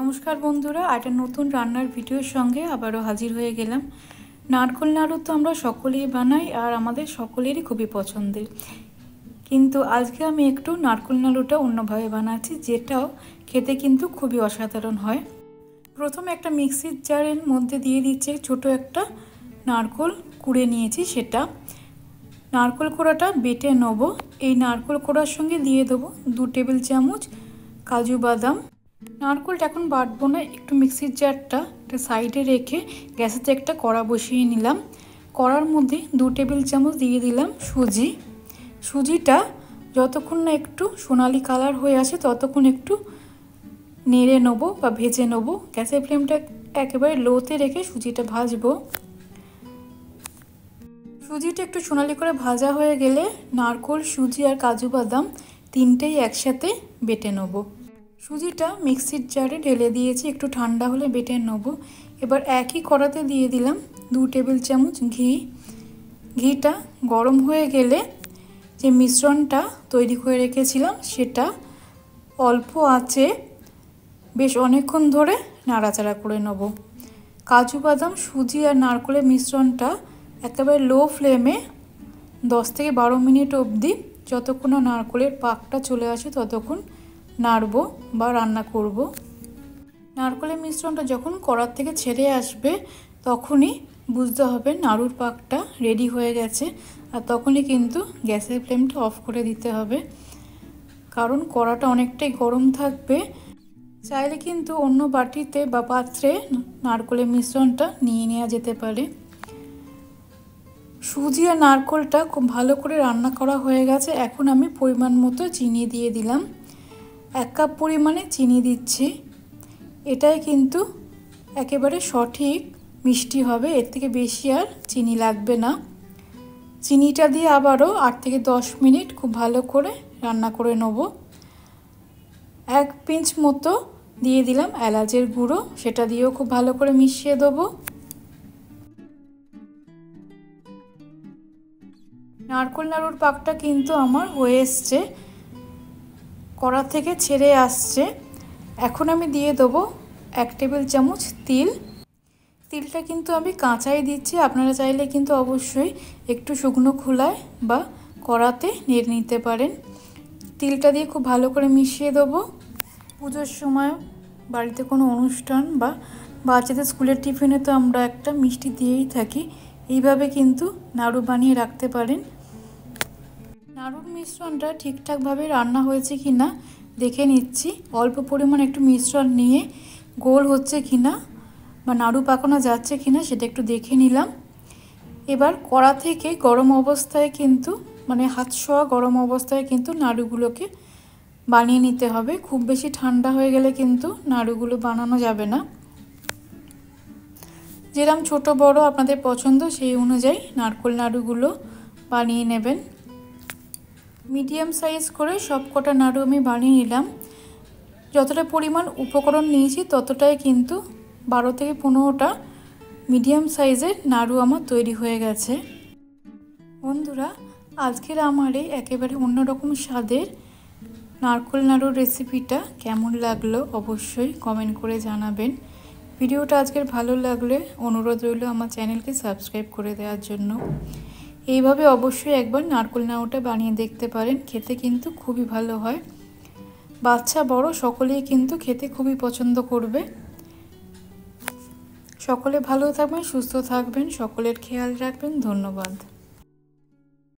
नमस्कार बंधुरा एक नतून रान्नार भिडियोर संगे आबारो हाजिर हये गेलाम। नारकेल नाड़ू तो आमरा सकलेई बानाई और आमादेर सकलेरই खूबই पछंदेर, किन्तु आजके आमि एकटु नारकेल नाड़ूटा अन्यभावे बानाচ্ছি जेटाও खेते किन्तु खूबই असाधारण हय। प्रथमे एकटा मिक्सिर जारेर मध्य दिये दिচ্ছি छोटो एकटा नारकेल कुड़े निয়েছি सेटा नारकेल कोड़ाटा बेटे नेব। এই नारकेल कोड़ार संगे दिए देব 2 टेबिल चामच काजू बादाम। नारकेलटा এখন বাটবো না, একটু মিক্সির জারটা একটা সাইডে রেখে গ্যাসেতে একটা কড়া বসিয়ে নিলাম। কড়ার মধ্যে 2 টেবিল চামচ দিয়ে দিলাম সুজি। সুজিটা যতক্ষণ না একটু সোনালি কালার হয়ে আসে ততক্ষণ একটু নেড়ে নেব বা ভেজে নেব। গ্যাসের ফ্লেমটা একেবারে লোতে রেখে সুজিটা ভাজবো। সুজিটা একটু সোনালি করে ভাজা হয়ে গেলে নারকেল, সুজি আর কাজু বাদাম তিনটেই একসাথে বেটে নেব। সুজিটা মিক্সির জারে ঢেলে দিয়েছি, একটু ঠান্ডা হলে বেটে নেব। এবার একই কড়াতে দিয়ে দিলাম 2 টেবিল চামচ ঘি। ঘিটা গরম হয়ে গেলে যে মিশ্রণটা তৈরি করে রেখেছিলাম সেটা অল্প আঁচে বেশ অনেকক্ষণ ধরে নাড়াচাড়া করে নেব। কাজু বাদাম, সুজি আর নারকেলের মিশ্রণটা একেবারে লো ফ্লেমে 10 থেকে 12 মিনিট অবধি যতক্ষণ না নারকেলের পাকটা চলে আসে ততক্ষণ নাড়বো বা রান্না করব। নারকেলের মিশ্রণটা যখন কড়া থেকে ছেড়ে আসবে তখনই বুঝতে হবে নাড়ুর পাকটা রেডি হয়ে গেছে, আর তখনই কিন্তু গ্যাসের ফ্লেমটা অফ করে দিতে হবে, কারণ কড়াটা অনেকটাই গরম থাকবে। চাইলে কিন্তু অন্য বাটিতে বা পাত্রে নারকেলের মিশ্রণটা নিয়ে নেওয়া যেতে পারে। সুজি আর নারকেলটা খুব ভালো করে রান্না করা হয়ে গেছে। এখন আমি পরিমাণ মতো চিনি দিয়ে দিলাম। 1 কাপ পরিমাণে চিনি দিচ্ছি। এটাই কিন্তু একেবারে সঠিক মিষ্টি হবে, এর থেকে বেশি আর চিনি লাগবে না। চিনিটা দিয়ে আবারও 8 থেকে 10 মিনিট খুব ভালো করে রান্না করে নেব। 1 পিঞ্চ মতো দিয়ে দিলাম এলাচের গুঁড়ো, সেটা দিয়েও খুব ভালো করে মিশিয়ে দেবো। নারকেল নাড়ুর পাকটা কিন্তু আমার হয়ে এসছে, কড়া থেকে ছেড়ে আসছে। এখন আমি দিয়ে দেবো 1 টেবিল চামচ তিল। তিলটা কিন্তু আমি কাঁচাই দিচ্ছি, আপনারা চাইলে কিন্তু অবশ্যই একটু শুকনো খোলায় বা কড়াতে নেড়ে নিতে পারেন। তিলটা দিয়ে খুব ভালো করে মিশিয়ে দেবো। পুজোর সময় বাড়িতে কোনো অনুষ্ঠান বা বাচ্চাদের স্কুলের টিফিনে তো আমরা একটা মিষ্টি দিয়েই থাকি, এইভাবে কিন্তু নাড়ু বানিয়ে রাখতে পারেন। নাড়ুর মিশ্রণটা ঠিকঠাকভাবে রান্না হয়েছে কি না দেখে নিচ্ছি। অল্প পরিমাণ একটু মিশ্রণ নিয়ে গোল হচ্ছে কি না বা নাড়ু পাকানো যাচ্ছে কি না সেটা একটু দেখে নিলাম। এবার কড়া থেকে গরম অবস্থায় কিন্তু হাত ছোঁয়া গরম অবস্থায় কিন্তু নাড়ুগুলোকে বানিয়ে নিতে হবে। খুব বেশি ঠান্ডা হয়ে গেলে কিন্তু নাড়ুগুলো বানানো যাবে না। যেরকম ছোট বড় আপনাদের পছন্দ সেই অনুযায়ী নারকেল নাড়ুগুলো বানিয়ে নেবেন। মিডিয়াম সাইজ করে সব কটা নাড়ু আমি বানিয়ে নিলাম। যতটা পরিমাণ উপকরণ নিয়েছি ততটাই কিন্তু 12 থেকে 15টা মিডিয়াম সাইজের নাড়ু আমার তৈরি হয়ে গেছে। বন্ধুরা, আজকের আমার এই একেবারে অন্যরকম স্বাদের নারকেল নাড়ুর রেসিপিটা কেমন লাগলো অবশ্যই কমেন্ট করে জানাবেন। ভিডিওটা আজকের ভালো লাগলে অনুরোধ রইল আমার চ্যানেলকে সাবস্ক্রাইব করে দেওয়ার জন্য। এইভাবে অবশ্যই একবার নারকেল নাড়ুটা বানিয়ে দেখতে পারেন, খেতে কিন্তু খুবই ভালো হয়। বাচ্চা বড় সকলেই কিন্তু খেতে খুবই পছন্দ করবে। সকলে ভালো থাকবেন, সুস্থ থাকবেন, সকলের খেয়াল রাখবেন। ধন্যবাদ।